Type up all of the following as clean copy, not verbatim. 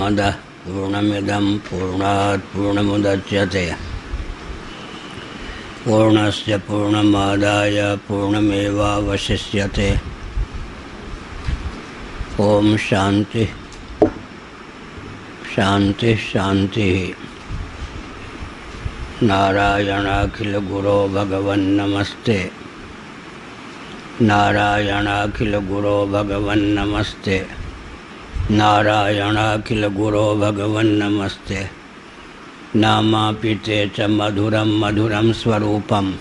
पूर्णमदः पूर्णमिदं पूर्णात् पूर्णमुदच्यते पूर्णस्य पूर्णमादाय पूर्णमेवावशिष्यते। ओम शांति शांति शांति। नारायणाखिल गुरो भगवन् नमस्ते। नारायणाखिल गुरो भगवन् नमस्ते। नारायणाखिल गुरो भगवन् नमस्ते। नामापिते च मधुरं मधुरं स्वरूपं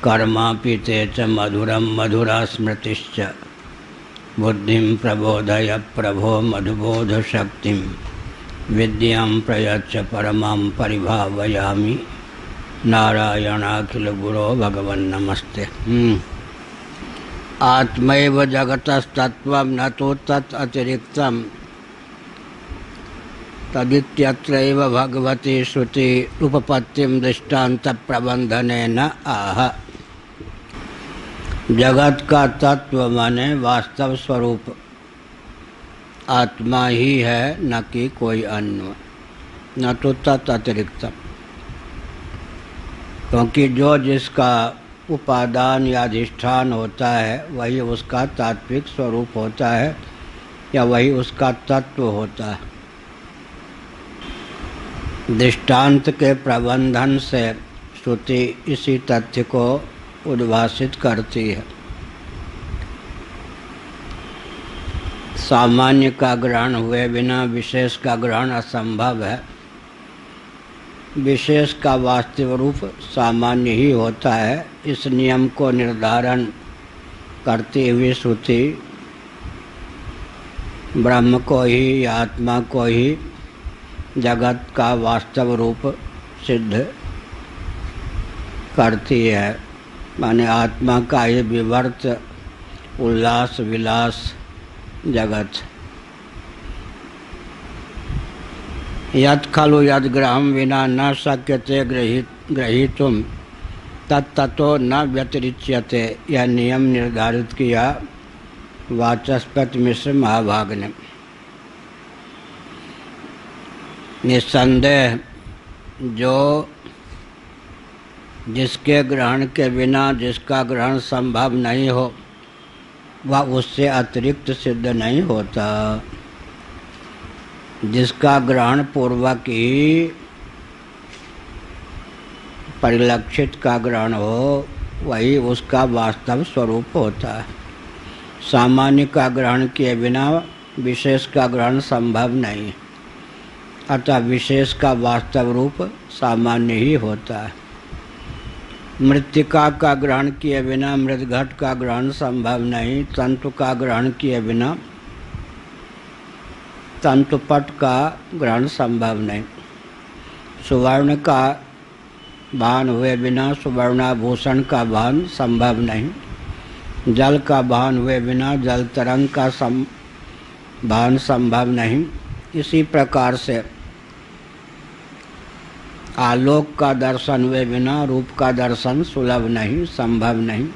कर्मापिते च मधुरं मधुरा स्मृतिश्च। बुद्धिं प्रबोधय प्रभो मधुबोधशक्तिं विद्यां प्रयच्छ परमां परिभावयामि। नारायणाखिल गुरो भगवन् नमस्ते। आत्मैव जगतस्तत्त्वं न तु तत् अतिरिक्तं तदित्यत्रैव भगवती श्रुति उपपत्तिं दृष्टान्त प्रबंधनेन आह। जगत का तत्व माने वास्तव स्वरूप आत्मा ही है, न कि कोई अन्य, न तो तत् अतिरिक्तम। क्योंकि जो जिसका उपादान या अधिष्ठान होता है वही उसका तात्विक स्वरूप होता है या वही उसका तत्व होता है। दृष्टांत के प्रबंधन से श्रुति इसी तथ्य को उद्भासित करती है। सामान्य का ग्रहण हुए बिना विशेष का ग्रहण असंभव है। विशेष का वास्तविक रूप सामान्य ही होता है। इस नियम को निर्धारण करती हुई श्रुति ब्रह्म को ही या आत्मा को ही जगत का वास्तव रूप सिद्ध करती है। माने आत्मा का ये विवर्त उल्लास विलास जगत। यत् खलु यद्ग्रहं विना न शक्यते ग्रहीतुं तत्ततो न व्यतिरिच्यते। यह नियम निर्धारित किया वाचस्पति मिश्र महाभाग ने। निस्संदेह जो जिसके ग्रहण के बिना जिसका ग्रहण संभव नहीं हो वह उससे अतिरिक्त सिद्ध नहीं होता। जिसका ग्रहण पूर्वक ही परिलक्षित का ग्रहण हो वही उसका वास्तव स्वरूप होता है। सामान्य का ग्रहण किए बिना विशेष का ग्रहण संभव नहीं, अतः विशेष का वास्तव रूप सामान्य ही होता है। मृत्तिका का ग्रहण किए बिना मृदघट का ग्रहण संभव नहीं। तंतु का ग्रहण किए बिना तंतुपट का ग्रहण संभव नहीं। सुवर्ण का भान हुए बिना सुवर्णाभूषण का भान संभव नहीं। जल का भान हुए बिना जल तरंग का भान संभव नहीं। इसी प्रकार से आलोक का दर्शन हुए बिना रूप का दर्शन सुलभ नहीं, संभव नहीं।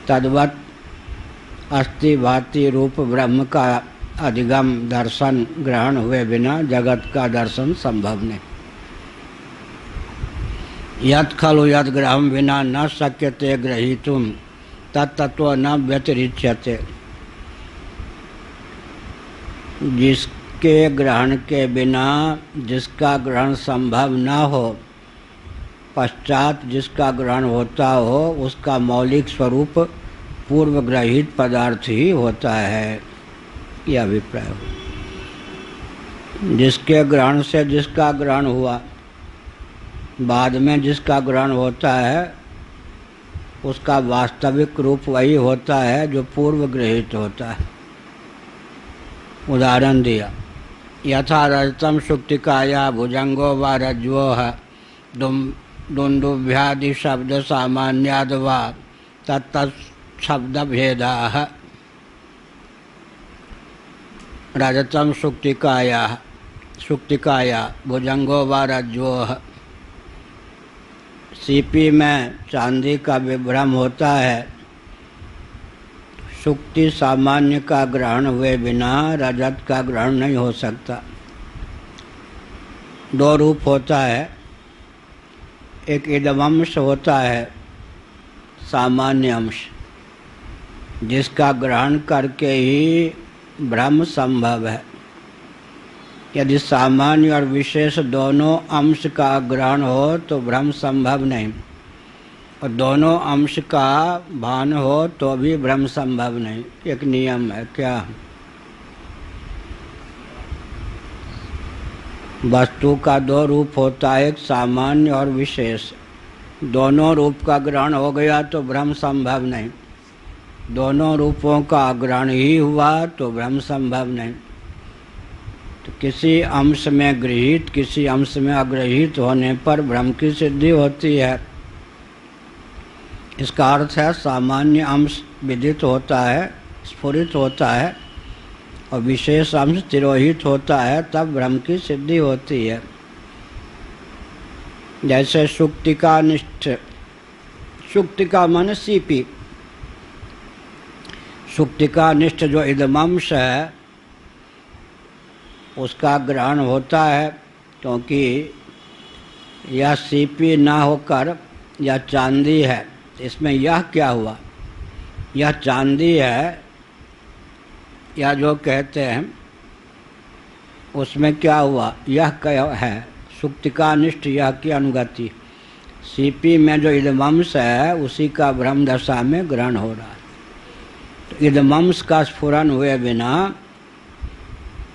तद्वत् अस्थि भाति रूप ब्रह्म का अधिगम दर्शन ग्रहण हुए बिना जगत का दर्शन संभव नहीं। यत् खलु यद्ग्रहं विना न शक्यते ग्रहीतुं तत्ततो न व्यतिरिच्यते। जिसके ग्रहण के बिना जिसका ग्रहण संभव न हो, पश्चात जिसका ग्रहण होता हो उसका मौलिक स्वरूप पूर्व ग्रहित पदार्थ ही होता है। यह अभिप्राय हो। जिसके ग्रहण से जिसका ग्रहण हुआ, बाद में जिसका ग्रहण होता है उसका वास्तविक रूप वही होता है जो पूर्व गृहीत होता है। उदाहरण दिया, यथा रजतम शुक्तिकाया भुजंगो व रज्जो दुंदुभ्यादि शब्द सामान्याद वा तत्त शब्द भेदाः। रजतम शुक्तिकाया भुजंगो व रज्जो। सीपी में चांदी का विभ्रम होता है। शुक्ति सामान्य का ग्रहण हुए बिना रजत का ग्रहण नहीं हो सकता। दो रूप होता है, एक इदमंश होता है सामान्य अंश, जिसका ग्रहण करके ही ब्रह्म संभव है। यदि सामान्य और विशेष दोनों अंश का ग्रहण हो तो ब्रह्म संभव नहीं, और दोनों अंश का भान हो तो भी ब्रह्म संभव नहीं। एक नियम है। क्या? वस्तु का दो रूप होता है, एक सामान्य और विशेष। दोनों रूप का ग्रहण हो गया तो ब्रह्म संभव नहीं, दोनों रूपों का ग्रहण ही हुआ तो ब्रह्म संभव नहीं। तो किसी अंश में गृहीत, किसी अंश में अग्रहीत होने पर ब्रह्म की सिद्धि होती है। इसका अर्थ है सामान्य अंश विदित होता है, स्फुरित होता है, और विशेष अंश तिरोहित होता है, तब ब्रह्म की सिद्धि होती है। जैसे सुक्तिका निष्ठ, सुक्तिका माने सीपी, सुक्तिका निष्ठ जो इदमंश है उसका ग्रहण होता है, क्योंकि यह सीपी ना होकर यह चांदी है। इसमें यह क्या हुआ? यह चांदी है, या जो कहते हैं उसमें क्या हुआ? यह क्या है? सुक्तिकानिष्ठ यह की अनुगति। सीपी में जो इदमंश है उसी का ब्रह्म दशा में ग्रहण हो रहा है। तो इदमंश का स्फुरन हुए बिना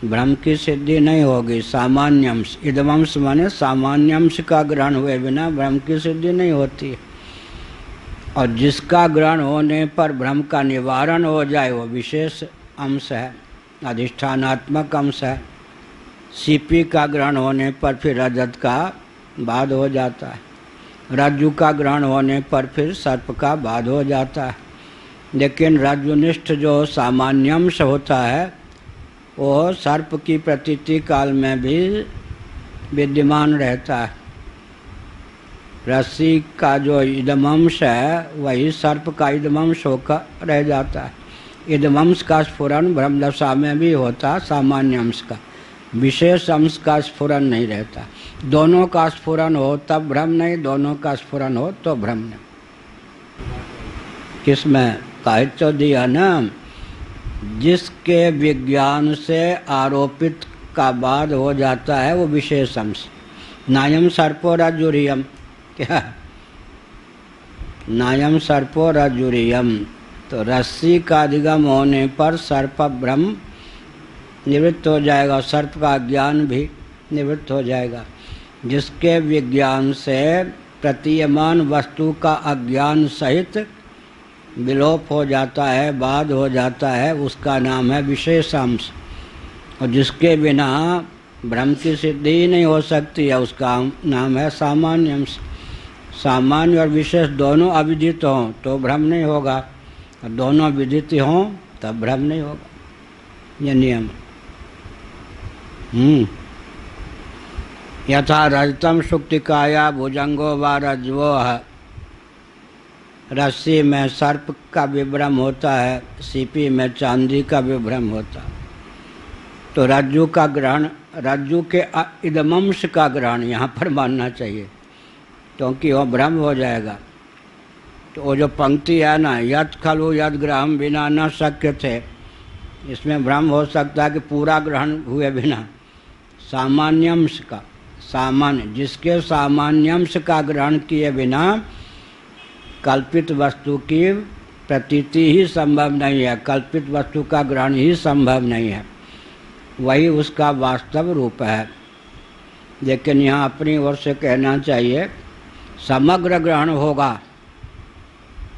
ब्रह्म की सिद्धि नहीं होगी। सामान्यंश, इदमंश माने सामान्यंश का ग्रहण हुए बिना ब्रह्म की सिद्धि नहीं होती। और जिसका ग्रहण होने पर ब्रह्म का निवारण हो जाए वो विशेष अंश है, अधिष्ठानात्मक अंश है। सीपी का ग्रहण होने पर फिर रजत का बाध हो जाता है, रज्जु का ग्रहण होने पर फिर सर्प का बाध हो जाता है। लेकिन रज्जुनिष्ठ जो सामान्यंश होता है वो सर्प की प्रतीति काल में भी विद्यमान रहता है। रस्सी का जो इदमंश है वही सर्प का इदमंश होकर रह जाता है। इदमंश का स्फुरन ब्रह्मदशा में भी होता, सामान्य अंश का, विशेष अंश का स्फुरन नहीं रहता। दोनों का स्फुरन हो तब ब्रह्म नहीं, दोनों का स्फुरन हो तो ब्रह्म नहीं। किसमें? काहित तो दिया ना, जिसके विज्ञान से आरोपित का बाद हो जाता है वो विशेष अंश। नायम सर्पो रज्जुरियम, क्या? नायम सर्पो रज्जुरियम, तो रस्सी का अधिगम होने पर सर्प ब्रह्म निवृत्त हो जाएगा, सर्प का ज्ञान भी निवृत्त हो जाएगा। जिसके विज्ञान से प्रतीयमान वस्तु का अज्ञान सहित विलोप हो जाता है, बाध हो जाता है, उसका नाम है विशेष अंश। और जिसके बिना ब्रह्म की सिद्धि ही नहीं हो सकती है उसका नाम है सामान्य अंश। सामान्य और विशेष दोनों अविदित हों तो भ्रम नहीं होगा, और दोनों विदित हों तब भ्रम नहीं होगा। यह नियम। यथा रजतम सुक्तिकाया भुजंगो व रज्वो है। रस्सी में सर्प का विभ्रम होता है, सीपी में चांदी का विभ्रम होता है। तो रज्जु का ग्रहण, रज्जु के इदमंश का ग्रहण यहाँ पर मानना चाहिए, क्योंकि वह भ्रम हो जाएगा। तो वो जो पंक्ति है ना, यद खलु यद ग्रहम बिना न शक्य थे, इसमें भ्रम हो सकता है कि पूरा ग्रहण हुए बिना सामान्यंश का, सामान्य, जिसके सामान्यंश का ग्रहण किए बिना कल्पित वस्तु की प्रतीति ही संभव नहीं है, कल्पित वस्तु का ग्रहण ही संभव नहीं है, वही उसका वास्तव रूप है। लेकिन यहाँ अपनी ओर से कहना चाहिए समग्र ग्रहण होगा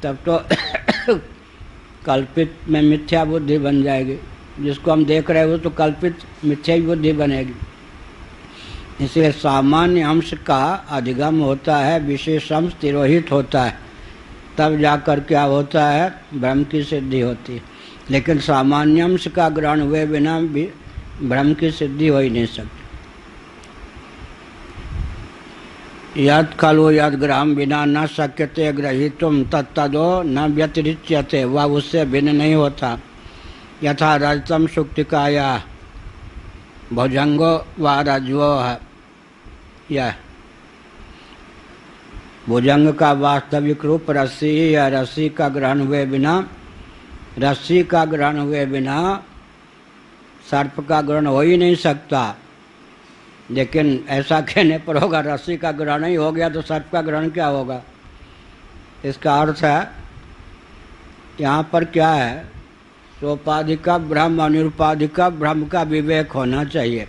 तब तो कल्पित में मिथ्या बुद्धि बन जाएगी, जिसको हम देख रहे हो तो कल्पित मिथ्या बुद्धि बनेगी। इसलिए सामान्य अंश का अधिगम होता है, विशेष अंश तिरोहित होता है, तब जाकर क्या होता है? ब्रह्म की सिद्धि होती है। लेकिन सामान्य अंश का ग्रहण हुए बिना भी ब्रह्म की सिद्धि हो ही नहीं सकती। यद खलु यद ग्रहम बिना न शक्यते ग्रहीतुम तत्तदो न व्यतिरिच्यते, वह उससे भिन्न नहीं होता। यथा रजतम सुक्तिकाया भुजंगो व रज्वो है। यह भुजंग का वास्तविक रूप रस्सी या रस्सी का ग्रहण हुए बिना, रस्सी का ग्रहण हुए बिना सर्प का ग्रहण हो ही नहीं सकता। लेकिन ऐसा कहने पर होगा रस्सी का ग्रहण ही हो गया तो सर्प का ग्रहण क्या होगा। इसका अर्थ है यहाँ पर क्या है, सोपाधिक ब्रह्म और निरुपाधिक ब्रह्म का विवेक होना चाहिए,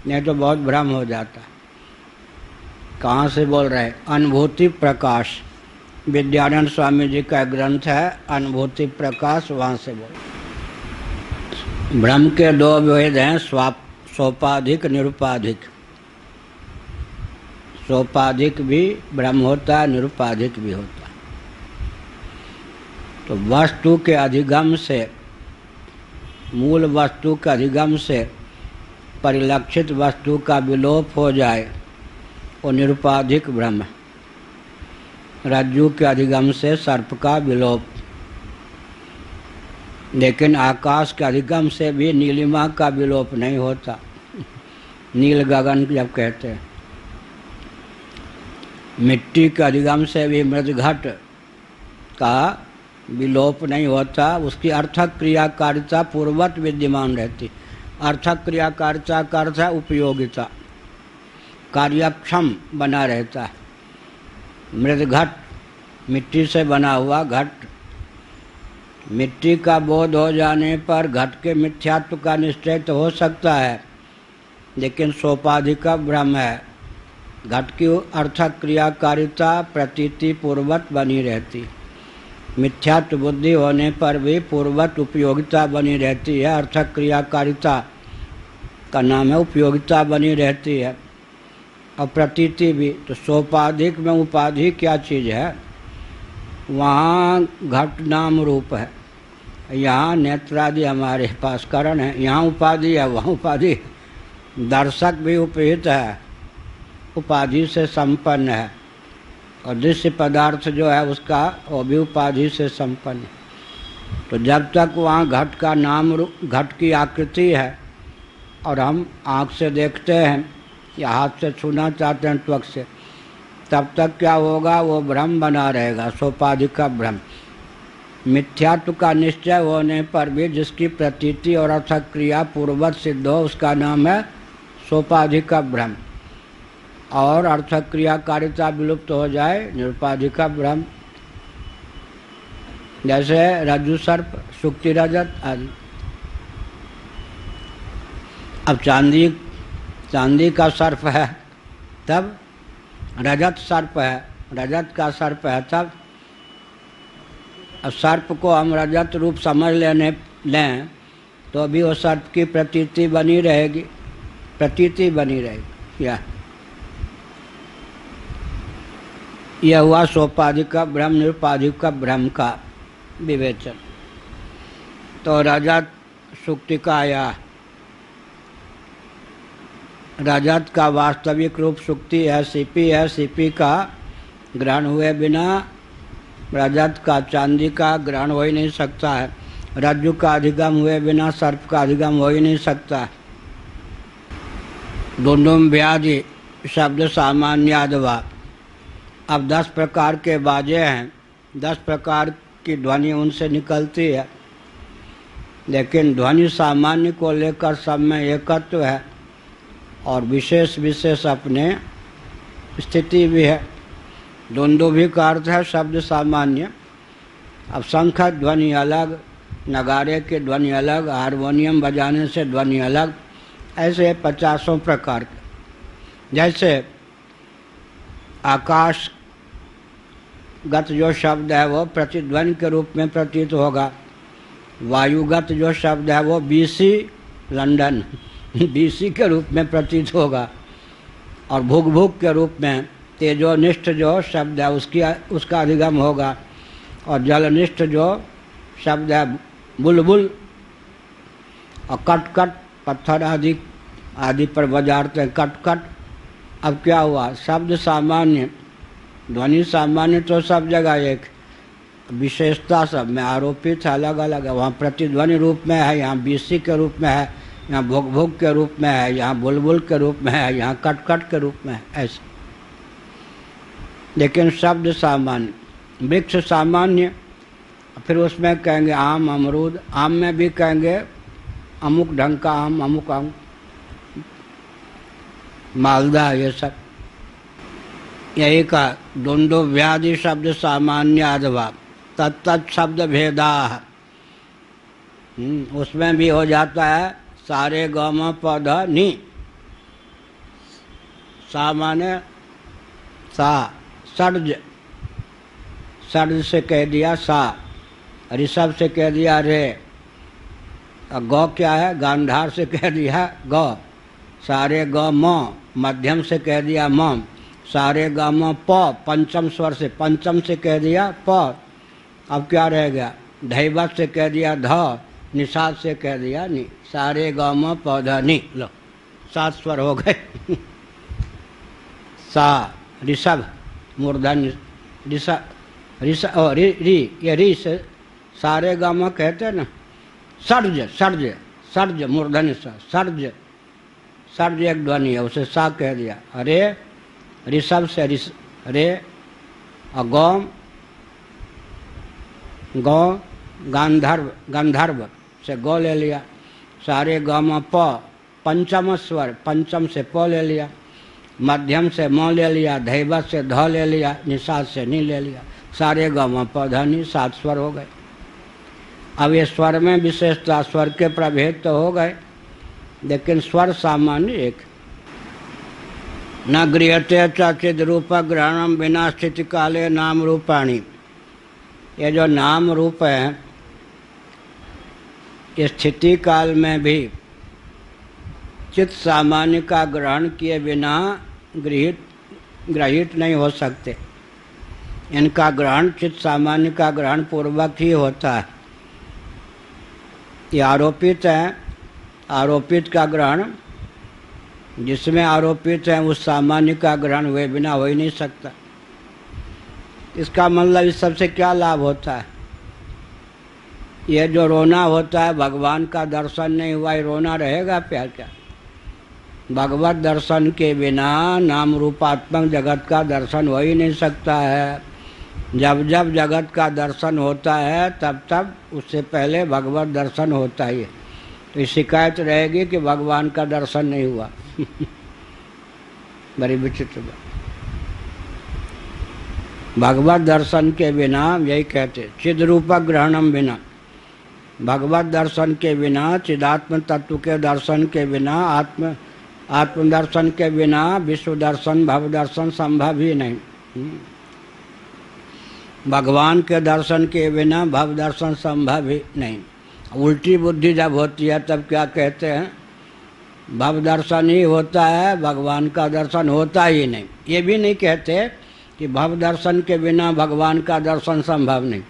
नहीं तो बहुत भ्रम हो जाता। कहाँ से बोल रहे हैं? अनुभूति प्रकाश, विद्यानंद स्वामी जी का ग्रंथ है अनुभूति प्रकाश, वहाँ से बोल। ब्रह्म के दो भेद हैं, सोपाधिक निरुपाधिक। सोपाधिक भी ब्रह्म होता है, निरुपाधिक भी होता है। तो वस्तु के अधिगम से, मूल वस्तु के अधिगम से परिलक्षित वस्तु का विलोप हो जाए वो निरुपाधिक ब्रह्म। रज्जु के अधिगम से सर्प का विलोप, लेकिन आकाश के अधिगम से भी नीलिमा का विलोप नहीं होता। नील गगन जब कहते हैं, मिट्टी के अधिगम से भी मृदघट का विलोप नहीं होता, उसकी अर्थक क्रियाकारिता पूर्ववत विद्यमान रहती। अर्थक क्रियाकारिता का अर्थ है उपयोगिता, कार्यक्षम बना रहता है। मृदघट, मिट्टी से बना हुआ घट, मिट्टी का बोध हो जाने पर घट के मिथ्यात्व का निश्चय तो हो सकता है, लेकिन सोपाधिक ब्रह्म है, घट की अर्थक क्रियाकारिता प्रतीति पूर्वत बनी रहती। मिथ्यात्व बुद्धि होने पर भी पूर्वत उपयोगिता बनी रहती है। अर्थक क्रियाकारिता का नाम है उपयोगिता बनी रहती है, और प्रतीति भी। तो सोपाधिक में उपाधि क्या चीज़ है? वहाँ घट नाम रूप है, यहाँ नेत्रादि हमारे पास कारण है, यहाँ उपाधि है, वहाँ उपाधि। दर्शक भी उपहित है, उपाधि से संपन्न है, और दृश्य पदार्थ जो है उसका वो भी उपाधि से संपन्न है। तो जब तक वहाँ घट का नाम रूप, घट की आकृति है और हम आँख से देखते हैं या हाथ से छूना चाहते हैं त्वक से, तब तक क्या होगा, वो भ्रम बना रहेगा, सोपाधिक भ्रम। मिथ्यात्व का निश्चय होने पर भी जिसकी प्रतीति और अर्थक क्रिया पूर्वत सिद्ध हो उसका नाम है सोपाधिक भ्रम, और अर्थक क्रियाकारिता विलुप्त हो जाए निरुपाधिक भ्रम। जैसे रज्जु सर्प, सुक्ति रजत आदि। अब चांदी का सर्प है तब रजत सर्प है, रजत का सर्प है तब। अब सर्प को हम रजत रूप समझ लें तो अभी वो सर्प की प्रतीति बनी रहेगी, प्रतीति बनी रहेगी। यह हुआ सोपाधिक ब्रह्म निरुपाधिक ब्रह्म का विवेचन। तो रजत सुक्तिकाया, रजत का वास्तविक रूप सुक्ति है, सीपी है, सीपी का ग्रहण हुए बिना रजत का, चांदी का ग्रहण हो ही नहीं सकता है। रज्जु का अधिगम हुए बिना सर्प का अधिगम हो ही नहीं सकता। दुंदुम व्याधि शब्द सामान्यादवा। अब 10 प्रकार के बाजे हैं, 10 प्रकार की ध्वनि उनसे निकलती है, लेकिन ध्वनि सामान्य को लेकर सब में एकत्व है और विशेष विशेष अपने स्थिति भी है। दुंदुभि का अर्थ है शब्द सामान्य। अब शंख ध्वनि अलग, नगारे की ध्वनि अलग, हारमोनियम बजाने से ध्वनि अलग, ऐसे 50 प्रकार के। जैसे आकाश गत जो शब्द है वो प्रतिध्वनि के रूप में प्रतीत होगा। वायुगत जो शब्द है वो बीसी लंदन बीसी के रूप में प्रतीत होगा। और भुग भुग के रूप में तेजोनिष्ठ जो शब्द है उसका अधिगम होगा। और जलनिष्ठ जो शब्द है बुलबुल। और कटकट पत्थर आदि पर बजाते हैं कटकट। अब क्या हुआ, शब्द सामान्य, ध्वनि सामान्य तो सब जगह एक, विशेषता सब में आरोपित है, अलग अलग है। वहाँ प्रतिध्वनि रूप में है, यहाँ बीसी के रूप में है, यहाँ भुक भुक के रूप में है, यहाँ बुलबुल के रूप में है, यहाँ कट कट के रूप में है, ऐसा। लेकिन शब्द सामान्य, वृक्ष सामान्य, फिर उसमें कहेंगे आम अमरूद, आम में भी कहेंगे अमुक ढंग का आम, अमुक आम, मालदा, ये सब। यही का द्वंद्व व्याधि शब्द सामान्य अथवा तत्त शब्द भेदा, उसमें भी हो जाता है सारे गम पौधा नी, सामान्य सा, षड्ज, षड्ज से कह दिया सा, ऋषभ से कह दिया रे, गौ क्या है, गांधार से कह दिया गौ, सारे ग म, मध्यम से कह दिया म, सारे ग म प, पंचम स्वर से, पंचम से कह दिया प, अब क्या रह गया, धैवत से कह दिया ध, निषाद से कह दिया नि, सारे ग म पौधा नि, लो 7 स्वर हो गए। सा ऋषभ मूर्धन्य, ऋषभ और री, ये री से सारे ग म कहते हैं ना, षड्ज, षड्ज, षड्ज मूर्धन्य सा, षड्ज, षड्ज एक ध्वनि है, उसे सा कह दिया। अरे ऋषभ से रे, और गौ, गौ गांधर्व, गंधर्व से गौ ले लिया, सारे ग म प, पंचम स्वर, पंचम से प ले लिया, मध्यम से म ले लिया, धैवत से ध ले लिया, निषाद से नी ले लिया, सारे ग म प ध नि, 7 स्वर हो गए। अब ये स्वर में विशेषता, स्वर के प्रभेद तो हो गए, लेकिन स्वर सामान्य एक। न गृहते चिद रूप ग्रहणम बिना स्थिति काले नाम रूपाणी, ये जो नाम रूप है इस स्थिति काल में भी चित्त सामान्य का ग्रहण किए बिना ग्रहित नहीं हो सकते। इनका ग्रहण चित्त सामान्य का ग्रहण पूर्वक ही होता है। ये आरोपित है, आरोपित का ग्रहण, जिसमें आरोपित है उस सामान्य का ग्रहण हुए बिना हो ही नहीं सकता। इसका मतलब इस सबसे क्या लाभ होता है? ये जो रोना होता है, भगवान का दर्शन नहीं हुआ, ये रोना रहेगा प्यार क्या? भगवत दर्शन के बिना नाम रूपात्मक जगत का दर्शन हो ही नहीं सकता है। जब जब जगत का दर्शन होता है तब तब उससे पहले भगवत दर्शन होता ही है। तो ये शिकायत रहेगी कि भगवान का दर्शन नहीं हुआ। बड़ी विचित्र बात। भगवत दर्शन के बिना, यही कहते चिद रूप ग्रहणम बिना, भगवत दर्शन के बिना, चिदात्म तत्व के दर्शन के बिना, आत्मदर्शन के बिना विश्व दर्शन भव दर्शन संभव ही नहीं। भगवान के दर्शन के बिना भव दर्शन संभव ही नहीं। उल्टी बुद्धि जब होती है तब क्या कहते हैं? भव दर्शन ही होता है, भगवान का दर्शन होता ही नहीं। ये भी नहीं कहते कि भव दर्शन के बिना भगवान का दर्शन संभव नहीं।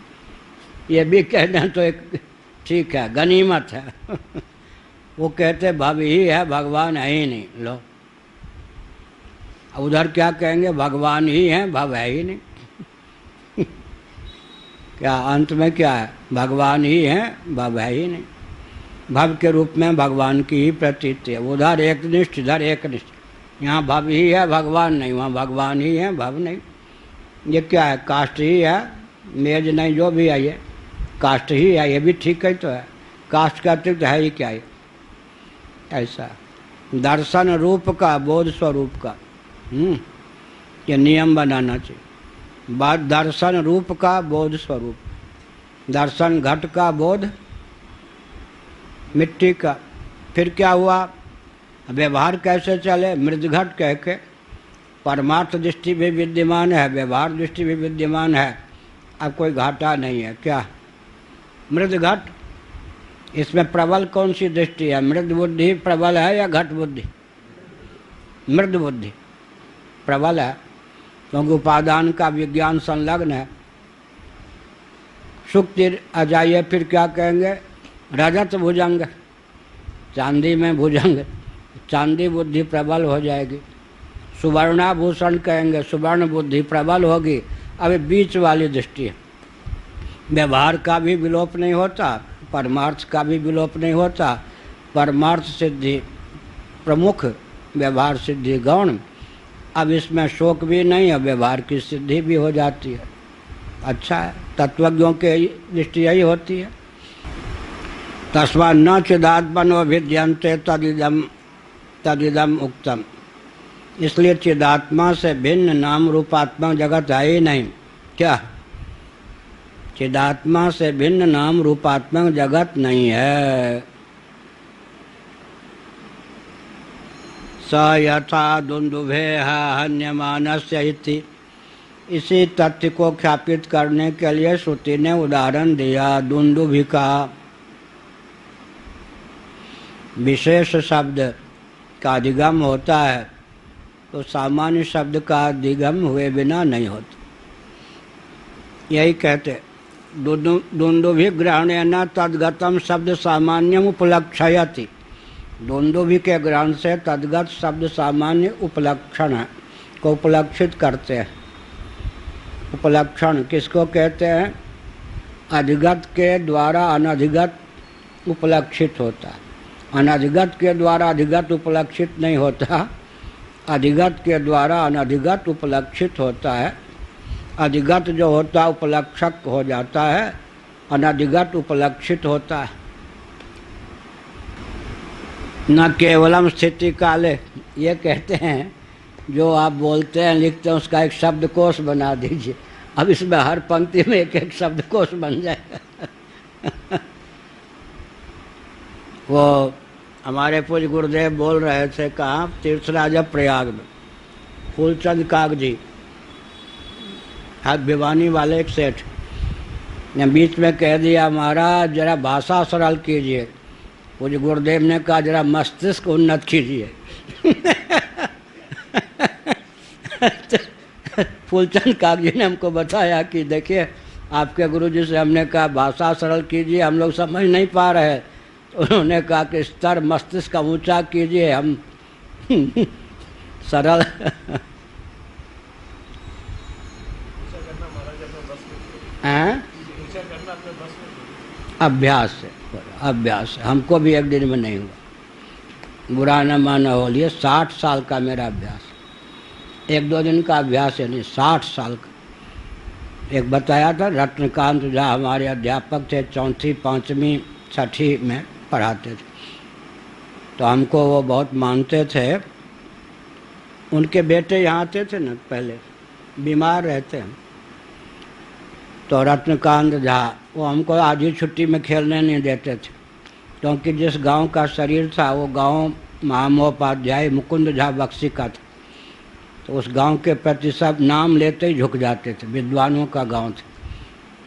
ये भी कह दें तो एक ठीक है, गनीमत है। वो कहते भव ही है, भगवान है ही नहीं। लो, उधर क्या कहेंगे? भगवान ही है, भव है ही नहीं। क्या अंत में क्या है? भगवान ही है, भव है ही नहीं। भव के रूप में भगवान की ही प्रतीति है। उधर एक निष्ठ, इधर एक निष्ठ। यहाँ भव ही है, भगवान नहीं, वहाँ भगवान ही है, भव नहीं। ये क्या है? काष्ठ ही है, मेज नहीं, जो भी है ये काष्ठ ही है। ये भी ठीक है तो है, काष्ठ का अतिरिक्त है ही क्या ये? ऐसा दर्शन रूप का, बोध स्वरूप का ये नियम बनाना चाहिए। बात दर्शन रूप का, बोध स्वरूप। दर्शन घट का, बोध मिट्टी का। फिर क्या हुआ? व्यवहार कैसे चले? मृद घट कह के परमार्थ दृष्टि भी विद्यमान है, व्यवहार दृष्टि भी विद्यमान है। अब कोई घाटा नहीं है। क्या? मृद घट। इसमें प्रबल कौन सी दृष्टि है? मृद बुद्धि प्रबल है या घट बुद्धि? मृद बुद्धि प्रबल है, क्योंकि उपादान का विज्ञान संलग्न है। सुक्ति आ जाइए, फिर क्या कहेंगे? रजत भुजंग, चांदी में भुजंग, चांदी बुद्धि प्रबल हो जाएगी। सुवर्णाभूषण कहेंगे, सुवर्ण बुद्धि प्रबल होगी। अब बीच वाली दृष्टि है, व्यवहार का भी विलोप नहीं होता, परमार्थ का भी विलोप नहीं होता, परमार्थ सिद्धि प्रमुख, व्यवहार सिद्धि गौण। अब इसमें शोक भी नहीं है, व्यवहार की सिद्धि भी हो जाती है। अच्छा है, तत्वज्ञों के दृष्टि यही होती है। तस्मात् न चिदात्मनो विद्यन्ते तदिदम उक्तम। इसलिए चिदात्मा से भिन्न नाम रूपात्मक जगत है ही नहीं। क्या? चिदात्मा से भिन्न नाम रूपात्मक जगत नहीं है। स यथा दुंदुभे हन्यमानस्य इति। इसी तथ्य को ख्यापित करने के लिए श्रुति ने उदाहरण दिया दुंदुभि का। विशेष शब्द का अधिगम होता है तो सामान्य शब्द का अधिगम हुए बिना नहीं होता। यही कहते दुंदुभि ग्रहणेन तद्गतम शब्द सामान्यम उपलक्षयति। दुंदुभि के ग्रहण से तद्गत शब्द सामान्य उपलक्षण को उपलक्षित करते हैं। उपलक्षण किसको कहते हैं? अधिगत के द्वारा अनधिगत उपलक्षित होता है। अनधिगत के द्वारा अधिगत उपलक्षित नहीं होता, अधिगत के द्वारा अनधिगत उपलक्षित होता है। अधिगत जो होता है उपलक्षक हो जाता है, अनधिगत उपलक्षित होता है। न केवलम स्थिति काले, ये कहते हैं जो आप बोलते हैं लिखते हैं उसका एक शब्दकोश बना दीजिए। अब इसमें हर पंक्ति में एक एक शब्दकोश बन जाएगा। वो हमारे पूज्य गुरुदेव बोल रहे थे, कहाँ? तीर्थराज प्रयाग में। फूलचंद कागजी हाथ भिवानी वाले एक सेठ ने बीच में कह दिया, महाराज जरा भाषा सरल कीजिए। पूज्य गुरुदेव ने कहा जरा मस्तिष्क उन्नत कीजिए। फूलचंद कागजी ने हमको बताया कि देखिए आपके गुरुजी से हमने कहा भाषा सरल कीजिए, हम लोग समझ नहीं पा रहे। उन्होंने कहा कि स्तर मस्तिष्क का ऊंचा कीजिए, हम सरल। अभ्यास से, अभ्यास से। हमको भी एक दिन में नहीं हुआ, बुरा न माना हो लिए। 60 साल का मेरा अभ्यास, 1-2 दिन का अभ्यास है नहीं, 60 साल का। एक बताया था रत्नकांत झा हमारे अध्यापक थे, 4वीं 5वीं 6ठी में पढ़ाते थे, तो हमको वो बहुत मानते थे। उनके बेटे यहाँ आते थे ना, पहले बीमार रहते हैं, तो रत्नकांत झा वो हमको आधी छुट्टी में खेलने नहीं देते थे, क्योंकि जिस गांव का शरीर था वो गांव महामहोपाध्याय मुकुंद झा बख्शी का था। तो उस गांव के प्रति सब नाम लेते ही झुक जाते थे, विद्वानों का गांव था,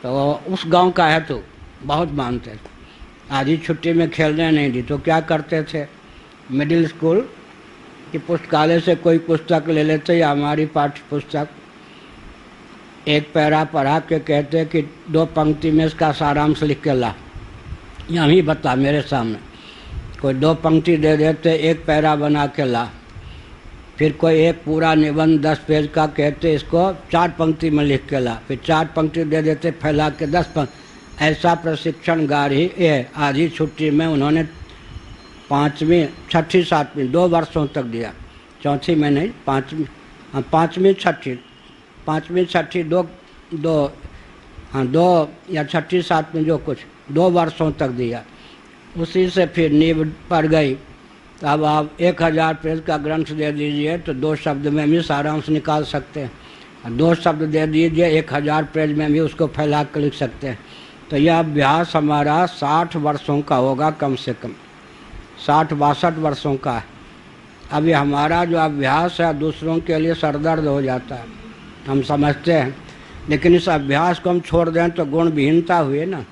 तो उस गांव का है तो बहुत मानते थे। आधी छुट्टी में खेलने नहीं दी तो क्या करते थे, मिडिल स्कूल की पुस्तकालय से कोई पुस्तक ले लेते या हमारी पाठ्य पुस्तक, एक पैरा पढ़ा के कहते कि 2 पंक्ति में इसका सारांश लिख के ला, यहाँ ही बता मेरे सामने। कोई 2 पंक्ति दे देते, एक पैरा बना के ला। फिर कोई एक पूरा निबंध 10 पेज का कहते इसको 4 पंक्ति में लिख के ला, फिर 4 पंक्ति दे देते फैला के 10 पंक्ति। ऐसा प्रशिक्षण गारही आधी छुट्टी में उन्होंने 5वीं 6ठी 7वीं 2 वर्षों तक दिया। 4थी में नहीं, 5वीं 6ठी 2 या 6ठी 7वीं जो कुछ 2 वर्षों तक दिया। उसी से फिर नींव पड़ गई। अब आप 1000 पेज का ग्रंथ दे दीजिए तो 2 शब्द में भी सारांश निकाल सकते हैं, 2 शब्द दे दीजिए 1000 पेज में भी उसको फैला कर लिख सकते हैं। तो यह अभ्यास हमारा 60 वर्षों का होगा, कम से कम 60-62 वर्षों का है। अभी हमारा जो अभ्यास है दूसरों के लिए सरदर्द हो जाता है, हम समझते हैं, लेकिन इस अभ्यास को हम छोड़ दें तो गुण विहीनता हुई ना।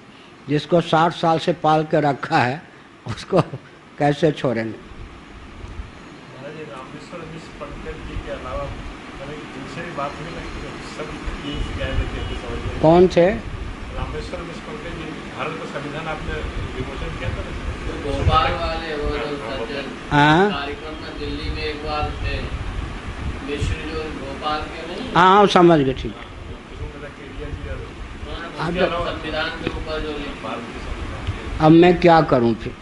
जिसको 60 साल से पाल के रखा है उसको कैसे छोड़ेंगे। कौन थे? रामेश्वर मिश्र जी, भारत का संविधान आपने विमोचन किया था, भोपाल वाले वो कार्यक्रम में दिल्ली में एक बार थे, मिश्र जो भोपाल के नहीं। हाँ समझ गए, ठीक। संविधान के ऊपर जो अब मैं क्या करूं फिर?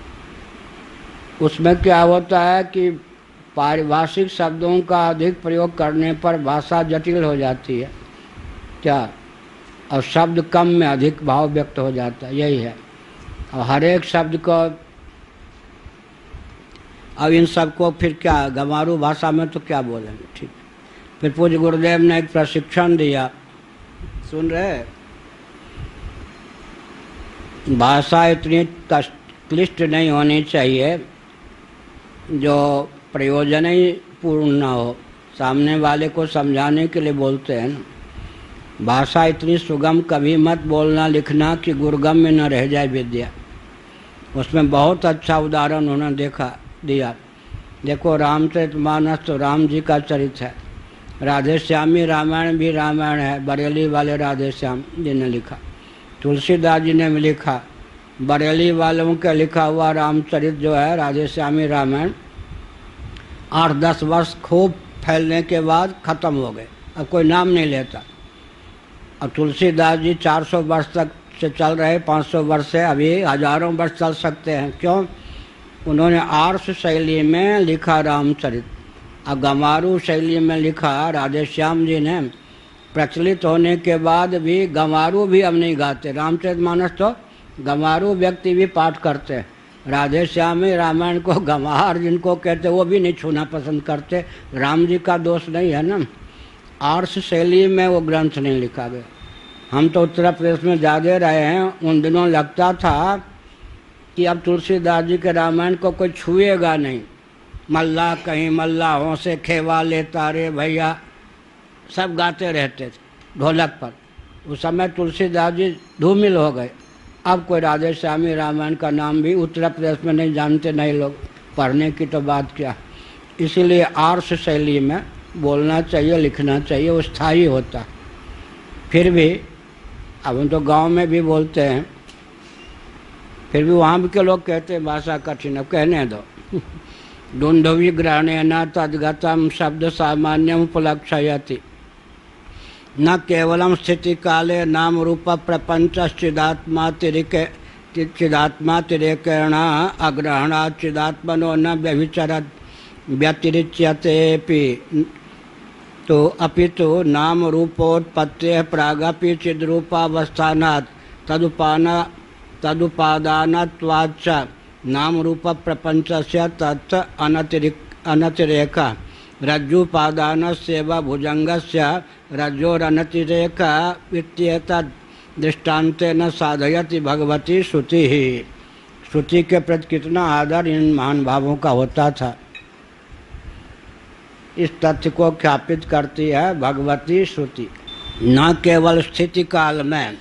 उसमें क्या होता है कि पारिभाषिक शब्दों का अधिक प्रयोग करने पर भाषा जटिल हो जाती है क्या, और शब्द कम में अधिक भाव व्यक्त हो जाता है, यही है। और हर एक शब्द को, अब इन सबको फिर क्या गंवारू भाषा में तो क्या बोलेंगे, ठीक। फिर पूज्य गुरुदेव ने एक प्रशिक्षण दिया, सुन रहे, भाषा इतनी क्लिष्ट नहीं होनी चाहिए जो प्रयोजन ही पूर्ण ना हो। सामने वाले को समझाने के लिए बोलते हैं ना। भाषा इतनी सुगम कभी मत बोलना लिखना कि गुरुगम में न रह जाए विद्या। उसमें बहुत अच्छा उदाहरण उन्होंने दिया। देखो रामचरितमानस तो राम जी का चरित्र है, राधे श्यामी रामायण भी रामायण है, बरेली वाले राधे श्याम जी ने लिखा, तुलसीदास जी ने भी लिखा, बरेली वालों का लिखा हुआ रामचरित जो है राधे श्यामी रामायण 8-10 वर्ष खूब फैलने के बाद ख़त्म हो गए, अब कोई नाम नहीं लेता। और तुलसीदास जी 400 वर्ष तक से चल रहे, 500 वर्ष से, अभी हजारों वर्ष चल सकते हैं। क्यों? उन्होंने आर्ष शैली में लिखा रामचरित, और गंवारू शैली में लिखा राधे श्याम जी ने। प्रचलित होने के बाद भी गंवारू भी अब नहीं गाते, रामचरितमानस तो गंवारू व्यक्ति भी पाठ करते हैं, राधे श्यामी रामायण को गंवार जिनको कहते वो भी नहीं छूना पसंद करते। राम जी का दोष नहीं है ना, आर्ष शैली में वो ग्रंथ नहीं लिखा गया। हम तो उत्तर प्रदेश में ज़्यादा रहे हैं, उन दिनों लगता था कि अब तुलसीदास जी के रामायण को कोई छुएगा नहीं। मल्ला कहीं मल्लाहों से खेवा लेता रे भैया, सब गाते रहते थे ढोलक पर। उस समय तुलसीदास जी धूमिल हो गए। अब कोई राधे श्यामी रामायण का नाम भी उत्तर प्रदेश में नहीं जानते, नहीं लोग, पढ़ने की तो बात क्या। इसीलिए आर्ष शैली में बोलना चाहिए, लिखना चाहिए, वो स्थायी होता। फिर भी अब हम तो गांव में भी बोलते हैं, फिर भी वहाँ के लोग कहते हैं भाषा कठिन, अब कहने दो। दुंदुभि ग्रहणेन तद्गतम शब्द सामान्यम उपलक्षयति न केवलम स्थिति काले नाम रूप प्रपंच चिदात्मातिरेकेण अग्रहणात् चिदात्मनो न व्यभिचरत् व्यतिरिच्यतेऽपि तो अपितु नाम रूपोत्पत्तेः प्रागपि चिद्रूपावस्थानात् तदुपादानत्वाच्च नाम रूप प्रपंचस्य तत् अनतिरेक रज्जुपादानस्यैव भुजंगस्य रज्जोरनतिरेक इत्येतद् दृष्टान्तेन साधयति भगवती श्रुति ही। श्रुति के प्रति कितना आदर इन महान भावों का होता था, इस तथ्य को ख्यापित करती है भगवती श्रुति। न केवल स्थिति काल में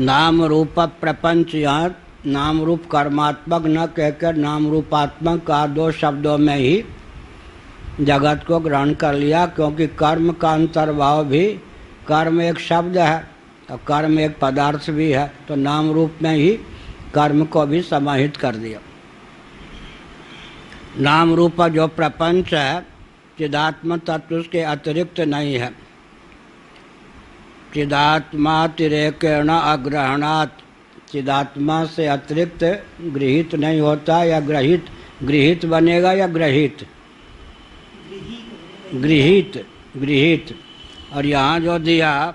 नाम रूप प्रपंच, यहाँ नाम रूप कर्मात्मक न कहकर नाम रूपात्मक का 2 शब्दों में ही जगत को ग्रहण कर लिया, क्योंकि कर्म का अंतर्भाव भी, कर्म एक शब्द है और कर्म एक पदार्थ भी है, तो नाम रूप में ही कर्म को भी समाहित कर दिया। नाम रूप जो प्रपंच है चिदात्म तत्व के अतिरिक्त नहीं है। चिदात्मातिरेकेण अग्रहणात्, चिदात्मा से अतिरिक्त गृहीत नहीं होता, या गृहीत बनेगा या ग्रहित, गृहीत। और यहाँ जो दिया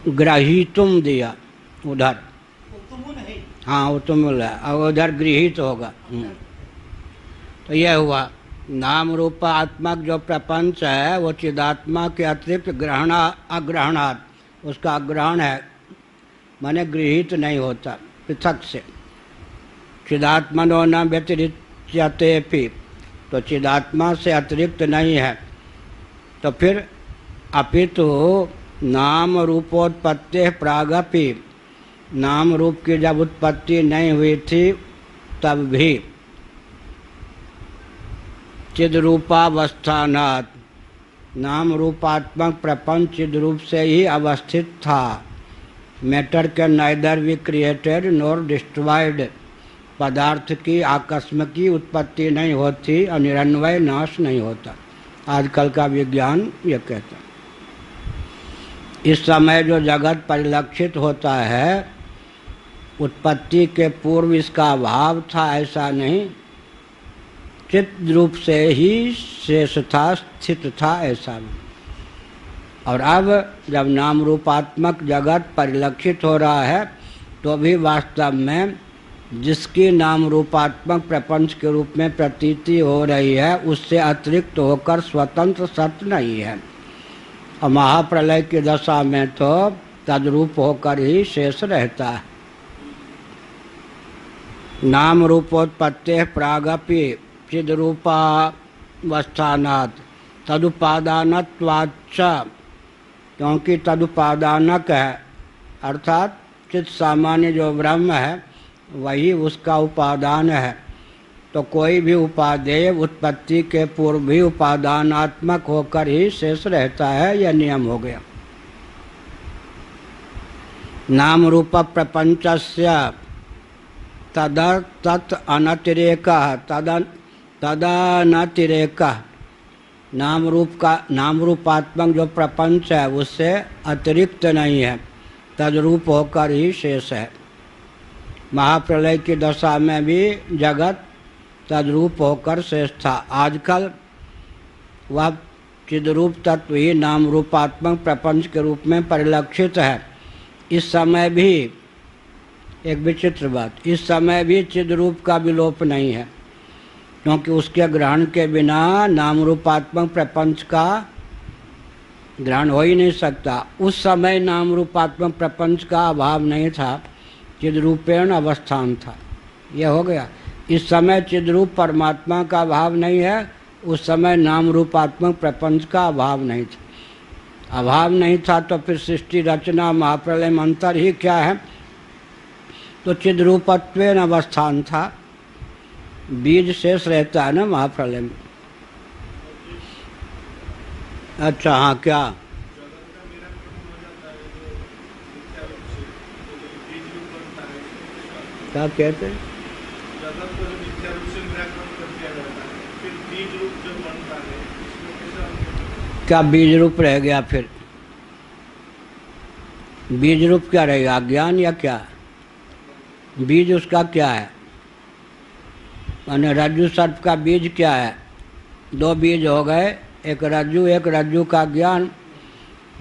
ग्रहीतुम दिया उधर, हाँ वो तुम है, और उधर गृहीत होगा। तो यह हुआ नाम रूपात्मक जो प्रपंच है वो चिदात्मा के अतिरिक्त अग्रहणात्, उसका अग्रहण है, माने गृहीत नहीं होता पृथक से। चिदात्मनो न व्यतिरिच्यतेऽपि, तो चिदात्मा से अतिरिक्त नहीं है। तो फिर अपितु नाम रूपोत्पत्ति प्रागपि, नाम रूप की जब उत्पत्ति नहीं हुई थी तब भी चिद्रूपावस्थानात्, नाम रूपात्मक प्रपंच चिद रूप से ही अवस्थित था। Matter can neither be created nor destroyed, पदार्थ की आकस्मिक उत्पत्ति नहीं होती और निरन्वय नाश नहीं होता। आजकल का विज्ञान ये कहता। इस समय जो जगत परिलक्षित होता है, उत्पत्ति के पूर्व इसका अभाव था ऐसा नहीं, चित रूप से ही शेष था, स्थित था ऐसा नहीं। और अब जब नाम रूपात्मक जगत परिलक्षित हो रहा है तो भी वास्तव में जिसकी नाम रूपात्मक प्रपंच के रूप में प्रतीति हो रही है उससे अतिरिक्त होकर स्वतंत्र सत्य नहीं है। और महाप्रलय की दशा में तो तद्रूप होकर ही शेष रहता है। नाम रूपोत्पत्ति प्रागपि चिद्रूपावस्थानात् तदुपादानत्वाच्च, क्योंकि तदुपादानक है अर्थात चित सामान्य जो ब्रह्म है वही उसका उपादान है, तो कोई भी उपादेय उत्पत्ति के पूर्व भी उपादानात्मक होकर ही शेष रहता है, यह नियम हो गया। नाम रूप प्रपंचस्य तत् अनतिरेकः तदनतिरेकः, नाम रूपात्मक जो प्रपंच है उससे अतिरिक्त नहीं है, तद्रूप होकर ही शेष है। महाप्रलय की दशा में भी जगत तद्रूप होकर शेष था। आजकल वह चिद्रूप तत्व ही नाम रूपात्मक प्रपंच के रूप में परिलक्षित है। इस समय भी एक विचित्र बात, इस समय भी चिद्रूप का विलोप नहीं है, क्योंकि उसके ग्रहण के बिना नाम रूपात्मक प्रपंच का ग्रहण हो ही नहीं सकता। उस समय नाम रूपात्मक प्रपंच का अभाव नहीं था, चिद्रूपेण अवस्थान था, यह हो गया। इस समय चिद्रूप परमात्मा का अभाव नहीं है, उस समय नाम रूपात्मक प्रपंच का अभाव नहीं था। अभाव नहीं था तो फिर सृष्टि रचना महाप्रलय में अंतर ही क्या है, तो चिद्रूपत्वेन अवस्थान था, बीज शेष रहता है ना महाप्रलय में। अच्छा हाँ, क्या क्या कहते हैं? जगत को जो मिथ्या रूप से निराकरण कर दिया जाता है, फिर बीज रूप जो बनता है इसमें कैसा? क्या बीज रूप रह गया? फिर बीज रूप क्या रहेगा? अज्ञान या क्या? बीज उसका क्या है? माने रज्जु सर्प का बीज क्या है? दो बीज हो गए, एक रज्जु का ज्ञान।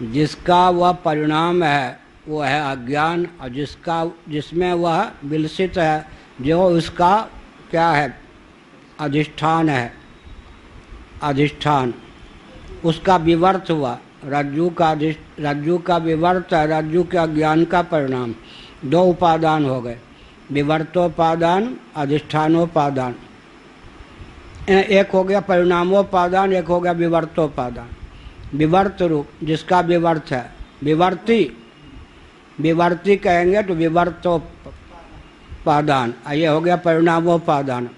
जिसका वह परिणाम है वो है अज्ञान, और जिसमें वह विलसित है जो उसका क्या है? अधिष्ठान है, अधिष्ठान उसका विवर्त हुआ। रज्जु का विवर्त है, रज्जु के अज्ञान का परिणाम। दो उपादान हो गए, विवर्तोपादान, अधिष्ठानोपादान। एक हो गया परिणामोपादान, एक हो गया विवर्तोपादान। विवर्त रूप जिसका विवर्त है, विवर्ती कहेंगे तो विवर्तोपादान, ये हो गया परिणामोपादान।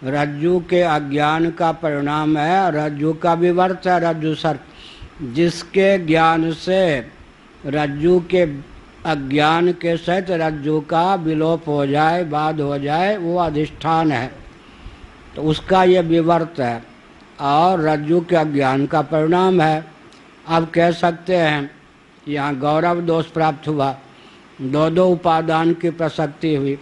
रज्जु के अज्ञान का परिणाम है, रज्जु का विवर्त है रज्जु सर्प। जिसके ज्ञान से रज्जु के अज्ञान के सहित रज्जु का विलोप हो जाए, बाध हो जाए, वो अधिष्ठान है, तो उसका ये विवर्त है और रज्जु के अज्ञान का परिणाम है। अब कह सकते हैं यहाँ गौरव दोष प्राप्त हुआ, दो उपादान की प्रसक्ति हुई।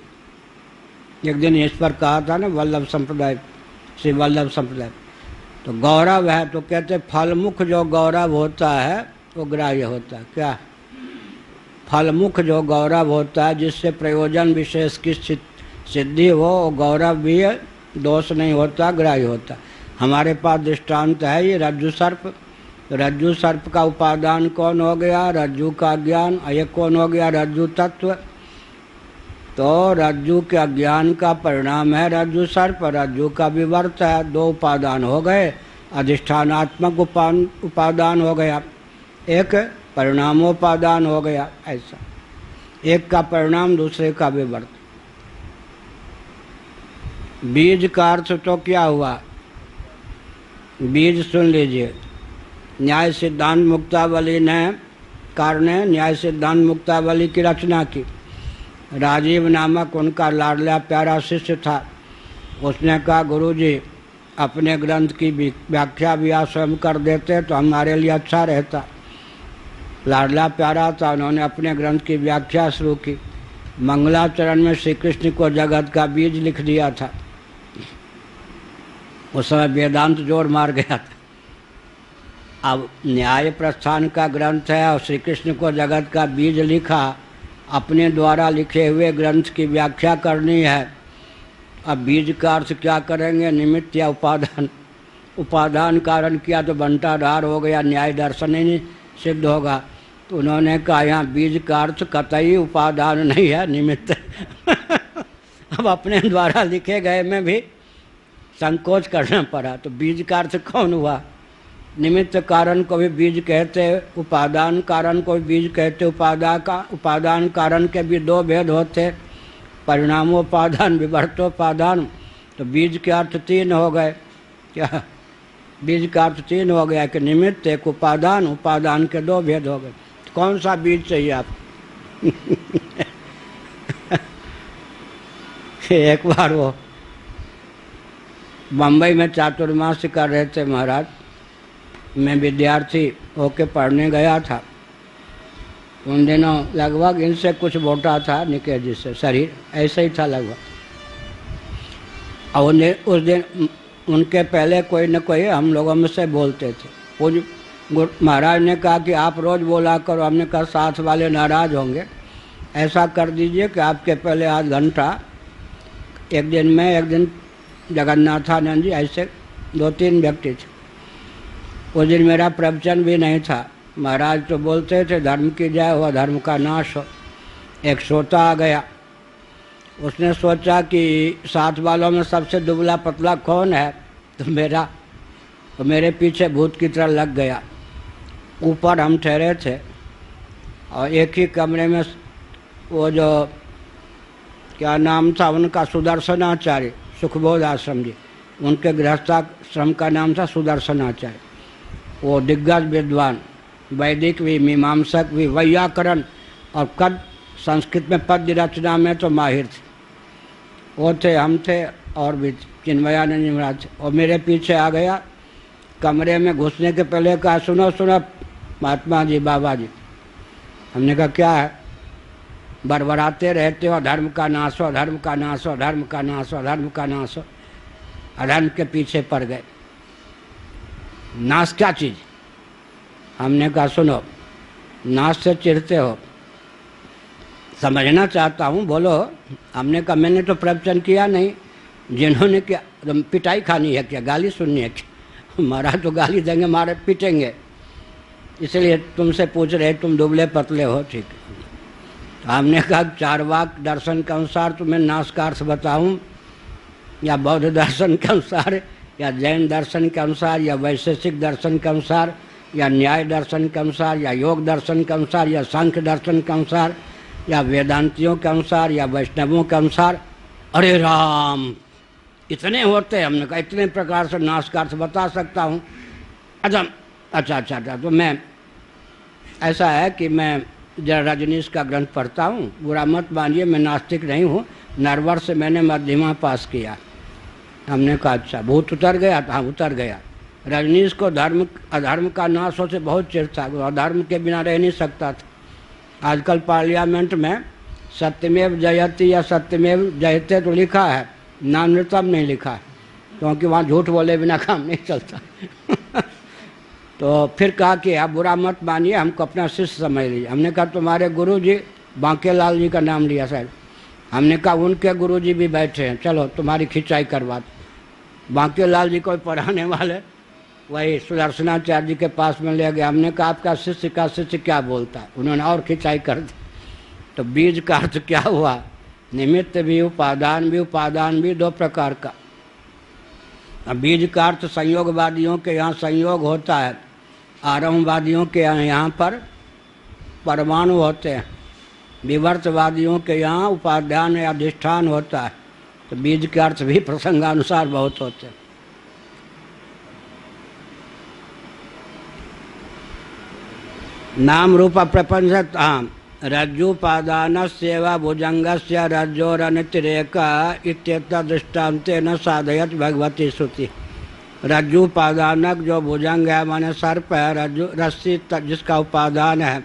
एक दिन इस पर कहा था ना वल्लभ संप्रदाय, श्री वल्लभ संप्रदाय, तो गौरव है तो कहते फलमुख जो गौरव होता है वो ग्राह्य होता है। क्या? फलमुख जो गौरव होता है जिससे प्रयोजन विशेष की सिद्धि हो, वो गौरव भी दोष नहीं होता, ग्राह्य होता। हमारे पास दृष्टांत है ये रज्जु सर्प। रज्जु सर्प का उपादान कौन हो गया? रज्जु का ज्ञान। और ये कौन हो गया? रज्जु तत्व। तो रज्जु के अज्ञान का परिणाम है रज्जु सर्प, रज्जु का विवर्त है। दो उपादान हो गए, अधिष्ठानात्मक उपादान हो गया, एक परिणामोपादान हो गया। ऐसा एक का परिणाम दूसरे का विवर्त। बीज का अर्थ तो क्या हुआ? बीज सुन लीजिए, न्याय सिद्धांत मुक्तावली ने न्याय सिद्धांत मुक्तावली की रचना की। राजीव नामक उनका लाडला प्यारा शिष्य था। उसने कहा गुरुजी अपने ग्रंथ की व्याख्या भी आप स्वयं कर देते तो हमारे लिए अच्छा रहता। लाडला प्यारा था, उन्होंने अपने ग्रंथ की व्याख्या शुरू की। मंगलाचरण में श्री कृष्ण को जगत का बीज लिख दिया था। उस समय वेदांत जोर मार गया था। अब न्याय प्रस्थान का ग्रंथ है और श्री कृष्ण को जगत का बीज लिखा, अपने द्वारा लिखे हुए ग्रंथ की व्याख्या करनी है। अब बीज का अर्थ क्या करेंगे? निमित्त या उपादान? उपादान कारण किया तो बंटाधार हो गया, न्याय दर्शन ही नहीं सिद्ध होगा। तो उन्होंने कहा यहाँ बीज का अर्थ कतई उपादान नहीं है, निमित्त। अब अपने द्वारा लिखे गए में भी संकोच करना पड़ा। तो बीज का अर्थ कौन हुआ? निमित्त कारण को भी बीज कहते, उपादान कारण को भी बीज कहते। उपादान कारण के भी दो भेद होते, परिणामोपादान, विवर्तोपादान। तो बीज के अर्थ तीन हो गए। क्या बीज का अर्थ तीन हो गया कि निमित्त, एक उपादान, उपादान के दो भेद हो गए। तो कौन सा बीज चाहिए आप? एक बार वो बम्बई में चातुर्मास्य कर रहे थे महाराज। मैं विद्यार्थी होके पढ़ने गया था। उन दिनों लगभग इनसे कुछ मोटा था निकेश जी से, शरीर ऐसे ही था लगभग। और उस दिन उनके पहले कोई न कोई हम लोगों में से बोलते थे। पूज महाराज ने कहा कि आप रोज़ बोला करो। हमने कहा साथ वाले नाराज़ होंगे, ऐसा कर दीजिए कि आपके पहले आध घंटा, एक दिन मैं, एक दिन जगन्नाथानंद जी, ऐसे दो तीन व्यक्ति थे। उस दिन मेरा प्रवचन भी नहीं था। महाराज तो बोलते थे धर्म की जय हो, धर्म का नाश हो। एक श्रोता आ गया, उसने सोचा कि साथ वालों में सबसे दुबला पतला कौन है, तो मेरे पीछे भूत की तरह लग गया। ऊपर हम ठहरे थे और एक ही कमरे में वो जो क्या नाम था उनका, सुदर्शनाचार्य, सुखबोध आश्रम जी, उनके गृहस्थाश्रम का नाम था सुदर्शनाचार्य। वो दिग्गज विद्वान, वैदिक भी, मीमांसक भी, वैयाकरण और कद संस्कृत में पद्य रचना में तो माहिर थे। वो थे, हम थे और भी चिन्मयानंद महाराज थे। और मेरे पीछे आ गया। कमरे में घुसने के पहले कहा सुनो सुनो महात्मा जी, बाबा जी। हमने कहा क्या है? बरबराते रहते हो धर्म का नाश हो, धर्म का नाश हो, धर्म का नाश हो, धर्म का नाश हो। अधर्म के पीछे पड़ गए। नाश क्या चीज़? हमने कहा सुनो, नाश से चिढ़ते हो, समझना चाहता हूँ, बोलो। हमने कहा मैंने तो प्रवचन किया नहीं। जिन्होंने क्या पिटाई खानी है क्या, गाली सुननी है क्या? महाराज तो गाली देंगे, मारे पीटेंगे, इसलिए तुमसे पूछ रहे, तुम दुबले पतले हो, ठीक है। तो हमने कहा चारवाक दर्शन के अनुसार तुम्हें नाश का अर्थ बताऊँ, या बौद्ध दर्शन के अनुसार, या जैन दर्शन के अनुसार, या वैशेषिक दर्शन के अनुसार, या न्याय दर्शन के अनुसार, या योग दर्शन के अनुसार, या सांख्य दर्शन के अनुसार, या वेदांतियों के अनुसार, या वैष्णवों के अनुसार? अरे राम, इतने होते हैं। हमने कहा इतने प्रकार से नाश का अर्थ बता सकता हूँ। अच्छा। तो मैं, ऐसा है कि मैं जरा रजनीश का ग्रंथ पढ़ता हूँ, बुरा मत मानिए, मैं नास्तिक नहीं हूँ, नरवर से मैंने मध्यमा पास किया। हमने कहा अच्छा। भूत उतर गया? हाँ उतर गया। रजनीश को धर्म अधर्म का नाश हो से बहुत चिढ़ था, अधर्म के बिना रह नहीं सकता था। आजकल पार्लियामेंट में सत्यमेव जयति या सत्यमेव जयते तो लिखा है, नानृतम नहीं लिखा है, क्योंकि वहाँ झूठ बोले बिना काम नहीं चलता। तो फिर कहा कि आप बुरा मत मानिए, हमको अपना शिष्य समझ लीजिए। हमने कहा तुम्हारे गुरु जी, बांकेलाल जी का नाम लिया शायद। हमने कहा उनके गुरु जी भी बैठे हैं, चलो तुम्हारी खिंचाई करवा दो। बांकेलाल जी को पढ़ाने वाले वही सुदर्शनाचार्य जी के पास में ले गया। हमने कहा आपका शिष्य का शिष्य क्या बोलता है? उन्होंने और खिंचाई कर दी। तो बीज का अर्थ क्या हुआ? निमित्त भी, उपादान भी। उपादान भी दो प्रकार का। अब बीज का अर्थ संयोगवादियों के यहाँ संयोग होता है, आरंभवादियों के यहाँ पर परमाणु होते हैं, विवर्तवादियों के यहाँ उपादान या अधिष्ठान होता है। तो बीज के अर्थ भी प्रसंगानुसार बहुत होते हैं। नाम रूप प्रपंच। हाँ, रज्जुपादानस्यैव भुजंगस्य रज्जोरनितिरेक इत्येतदृष्टान्तेन साधयत भगवती श्रुति। रज्जुपादानक जो भुजंग है माने सर्प है, रज्जु रस्सी जिसका उपादान है,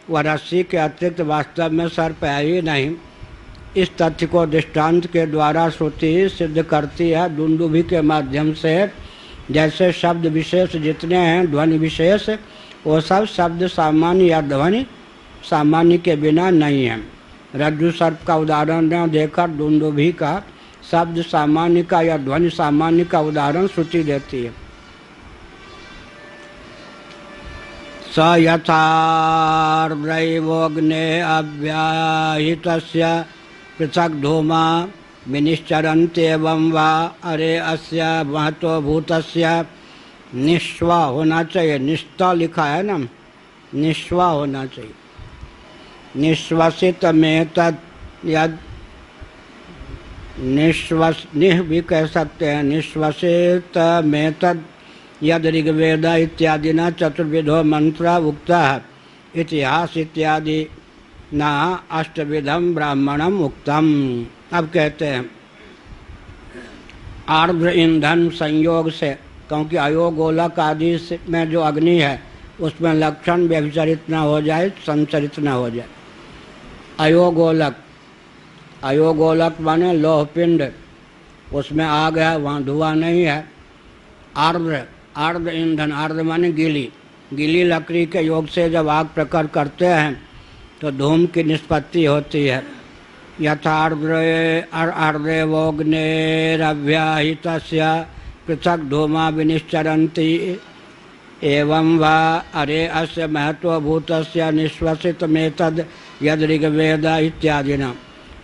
वह रस्सी के अतिरिक्त वास्तव में सर्प है ही नहीं। इस तथ्य को दृष्टांत के द्वारा श्रुति सिद्ध करती है दुंदुभि के माध्यम से। जैसे शब्द विशेष जितने हैं ध्वनि विशेष, वो सब शब्द सामान्य या ध्वनि सामान्य के बिना नहीं है। रज्जु सर्प का उदाहरण देकर दुंदुभि का शब्द सामान्य का या ध्वनि सामान्य का उदाहरण श्रुति देती है। स यथार्द्रैवोऽग्ने अव्याहितस्य पृथक् धूमा विनिश्चरन्त्येवं वा अरे अस्य महतो भूतस्य निश्वा होना चाहिए। निष्ठा लिखा है ना, निश्वा होना चाहिए। निश्वसित में तद यद निः भी कह सकते हैं। निश्वसित में तद यद ऋग्वेद इत्यादि न चतुर्विधो मंत्र उक्ता इतिहास इत्यादि न अष्टविधम ब्राह्मणम उक्तम। अब कहते हैं आर्द्र ईंधन संयोग से, क्योंकि अयोगोलक आदि में जो अग्नि है उसमें लक्षण व्यभिचरित न हो जाए, संचरित न हो जाए। अयोगोलक, अयोगोलक माने लोहपिंड, उसमें आग है वहाँ धुआं नहीं है। आर्द्र, आर्द्र ईंधन, आर्द्र माने गीली, गीली लकड़ी के योग से जब आग प्रकट करते हैं तो धूम की निष्पत्ति होती है। यथार्द्रेवोग्नेरव्याहितस्य पृथक धूमा विनिश्चरन्ति एवं वा अरे अस्य महत्वभूतस्य निश्वसितमेतद् यद ऋग्वेद इत्यादि न।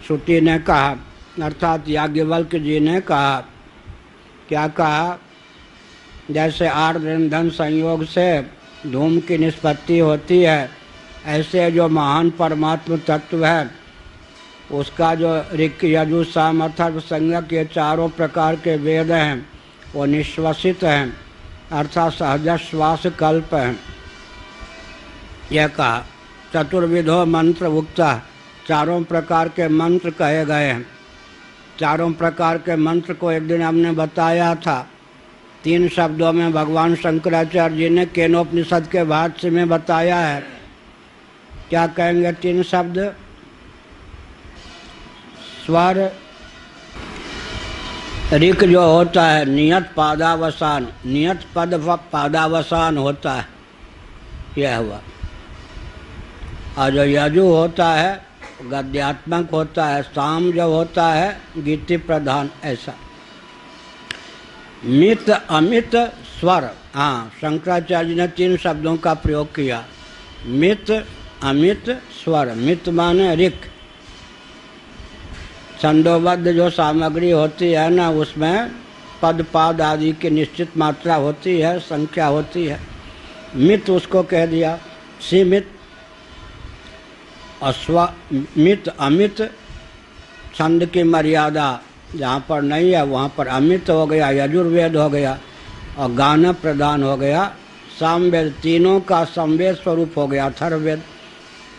श्रुति ने कहा, अर्थात याज्ञवल्क जी ने कहा, क्या कहा? जैसे आर्द्र ईंधन संयोग से धूम की निष्पत्ति होती है, ऐसे जो महान परमात्म तत्व है उसका जो ऋक् यजु साम अथर्व संज्ञक ये चारों प्रकार के वेद हैं वो निश्वसित हैं, अर्थात सहजश्वास कल्प हैं। यह कहा चतुर्विधो मंत्र उक्ता, चारों प्रकार के मंत्र कहे गए हैं। चारों प्रकार के मंत्र को एक दिन हमने बताया था। 3 शब्दों में भगवान शंकराचार्य जी ने केनोपनिषद के भाष्य में बताया है। क्या कहेंगे 3 शब्द? स्वर, ऋक जो होता है नियत पादावसान, नियत पद पादावसान होता है, यह हुआ। और जो यजु होता है गद्यात्मक होता है, साम जो होता है गीति प्रधान, ऐसा। मित अमित स्वर, हाँ शंकराचार्य ने 3 शब्दों का प्रयोग किया। मित अमित स्वर। मित माने ऋक, छंदोबद्ध जो सामग्री होती है ना उसमें पद पाद आदि की निश्चित मात्रा होती है, संख्या होती है। मित उसको कह दिया, सीमित। मित अमित छंद की मर्यादा जहाँ पर नहीं है वहाँ पर अमित हो गया, यजुर्वेद हो गया, और गान प्रदान हो गया सामवेद। तीनों का संवेद स्वरूप हो गया अथर्ववेद।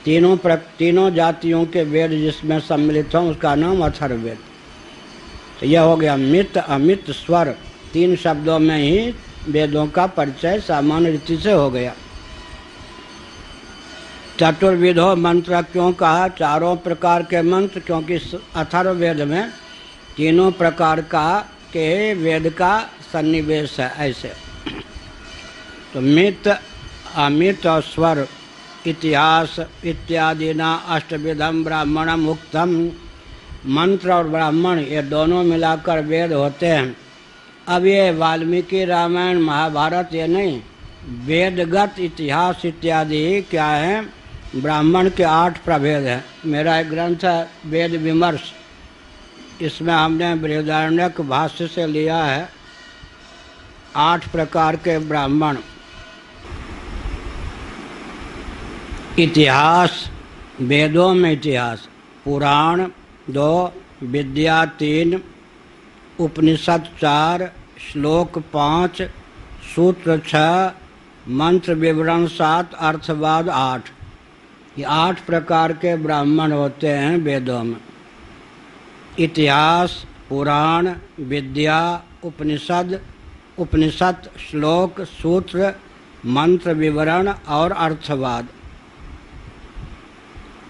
तीनों जातियों के वेद जिसमें सम्मिलित हों उसका नाम अथर्ववेद। तो यह हो गया मित अमित स्वर। 3 शब्दों में ही वेदों का परिचय सामान्य रीति से हो गया। चतुर्विधो मंत्र क्यों कहा? चारों प्रकार के मंत्र, क्योंकि अथर्ववेद में 3 प्रकार का के वेद का सन्निवेश है। ऐसे तो मित अमित और स्वर इतिहास इत्यादि ना अष्टविधम ब्राह्मणम उक्तम। मंत्र और ब्राह्मण ये दोनों मिलाकर वेद होते हैं। अब ये वाल्मीकि रामायण महाभारत ये नहीं, वेदगत इतिहास इत्यादि क्या है? ब्राह्मण के 8 प्रभेद हैं। मेरा एक ग्रंथ है वेद विमर्श, इसमें हमने बृहदारण्यक भाष्य से लिया है 8 प्रकार के ब्राह्मण। इतिहास, वेदों में इतिहास, पुराण 2, विद्या 3, उपनिषद 4, श्लोक 5, सूत्र 6, मंत्र विवरण 7, अर्थवाद 8। ये 8 प्रकार के ब्राह्मण होते हैं वेदों में। इतिहास, पुराण, विद्या, उपनिषद, श्लोक, सूत्र, मंत्र विवरण और अर्थवाद।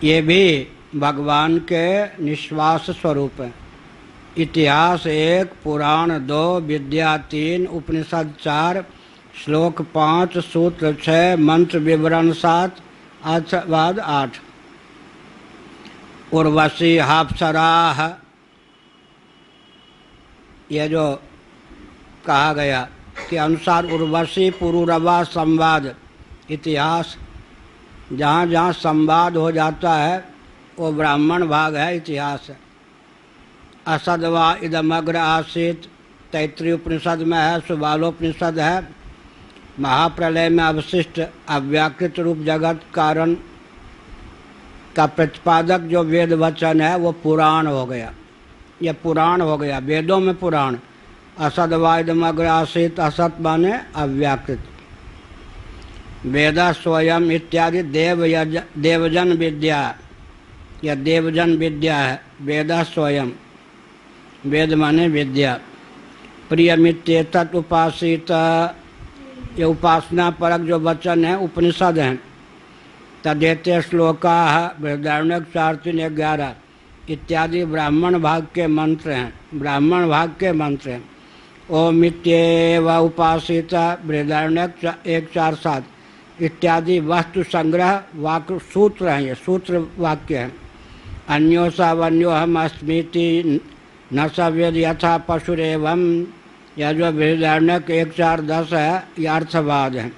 ये भी भगवान के निश्वास स्वरूप है। इतिहास 1, पुराण 2, विद्या 3, उपनिषद 4, श्लोक 5, सूत्र 6, मंत्र विवरण 7, अर्थवाद 8। उर्वशी हापसराह, ये जो कहा गया के अनुसार उर्वशी पुरुरवा संवाद, इतिहास जहाँ जहाँ संवाद हो जाता है वो ब्राह्मण भाग है, इतिहास है। असदवा इदमग्र आसीत, तैत्रीय उपनिषद में है, सुबालोपनिषद है। महाप्रलय में अवशिष्ट अव्याकृत रूप जगत कारण का प्रतिपादक जो वेद वचन है वो पुराण हो गया, ये पुराण हो गया, वेदों में पुराण। असदवा इदमग्र आसीत, असत माने अव्याकृत। वेद स्वयं इत्यादि देवजन विद्या, यह देवजन विद्या है। वेद स्वयं, वेद माने विद्या। प्रियमित्येतत् उपासित, ये उपासना परक जो वचन है उपनिषद हैं। तदेते श्लोका बृहदारण्यक 4:3-11 इत्यादि ब्राह्मण भाग के मंत्र हैं, ब्राह्मण भाग के मंत्र हैं। ओम इत्येव उपासित बृहदारण्यक 1:4-7 इत्यादि वस्तु संग्रह वाक्य सूत्र हैं, ये सूत्र वाक्य हैं। अन्यो सावन्यो हम अस्मीति न सवेद यथा पशुरेवम, यह जो बृहदारण्यक 1:4-10 है, यह अर्थवाद है।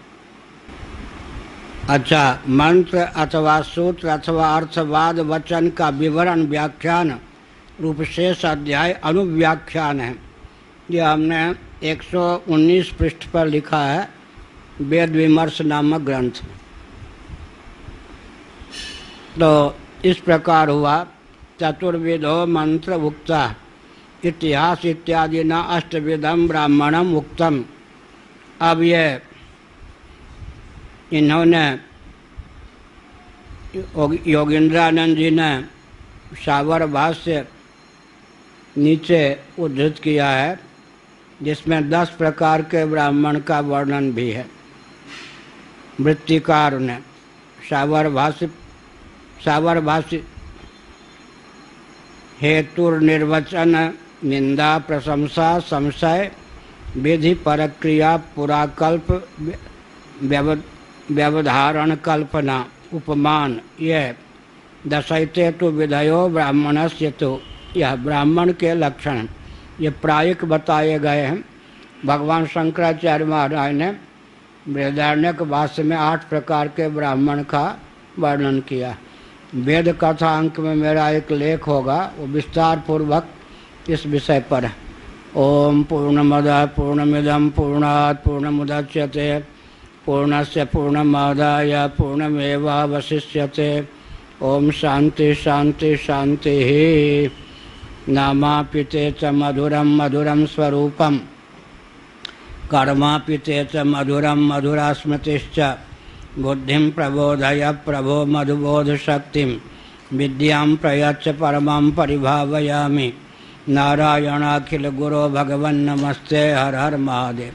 अच्छा, मंत्र अथवा सूत्र अथवा अर्थवाद वचन का विवरण व्याख्यान रूप शेष अध्याय अनुव्याख्यान है। यह हमने 119 पृष्ठ पर लिखा है, वेद विमर्श नामक ग्रंथ। तो इस प्रकार हुआ। चतुर्विधो मंत्र उक्ता इतिहास इत्यादि न अष्टविधम ब्राह्मणम उक्तम। अब ये इन्होंने योगेंद्रानंद जी ने शावर भाष्य नीचे उद्धृत किया है, जिसमें 10 प्रकार के ब्राह्मण का वर्णन भी है। वृत्तिकार ने शावर भाष्य हेतुर्निर्वचन निंदा प्रशंसा संशय विधि परक्रिया पुराकल्प व्यवधारण कल्पना उपमान, यह दशैते तो विधयो ब्राह्मणस्य, तो यह ब्राह्मण के लक्षण ये प्रायिक बताए गए हैं। भगवान शंकराचार्य महाराज ने बृहदारण्यक भाष्य में 8 प्रकार के ब्राह्मण का वर्णन किया। वेद कथा अंक में मेरा एक लेख होगा, वो विस्तार पूर्वक इस विषय पर है। ओम पूर्णमदः पूर्णमिदं पूर्णात् पूर्णमुदच्यते पूर्णस्य पूर्णमादाय पूर्णमेवावशिष्यते। ओम शांति शांति शांति। नामापिते च मधुरं मधुरं स्वरूपम, कर्मापिते च मधुरं मधुरा स्मृतिश्च। बुद्धिं प्रबोधय प्रभो मधुबोध शक्तिं, विद्यां प्रयच्छ परमां परिभावयामि। नारायणाखिल गुरो भगवन् नमस्ते। हर हर महादेव।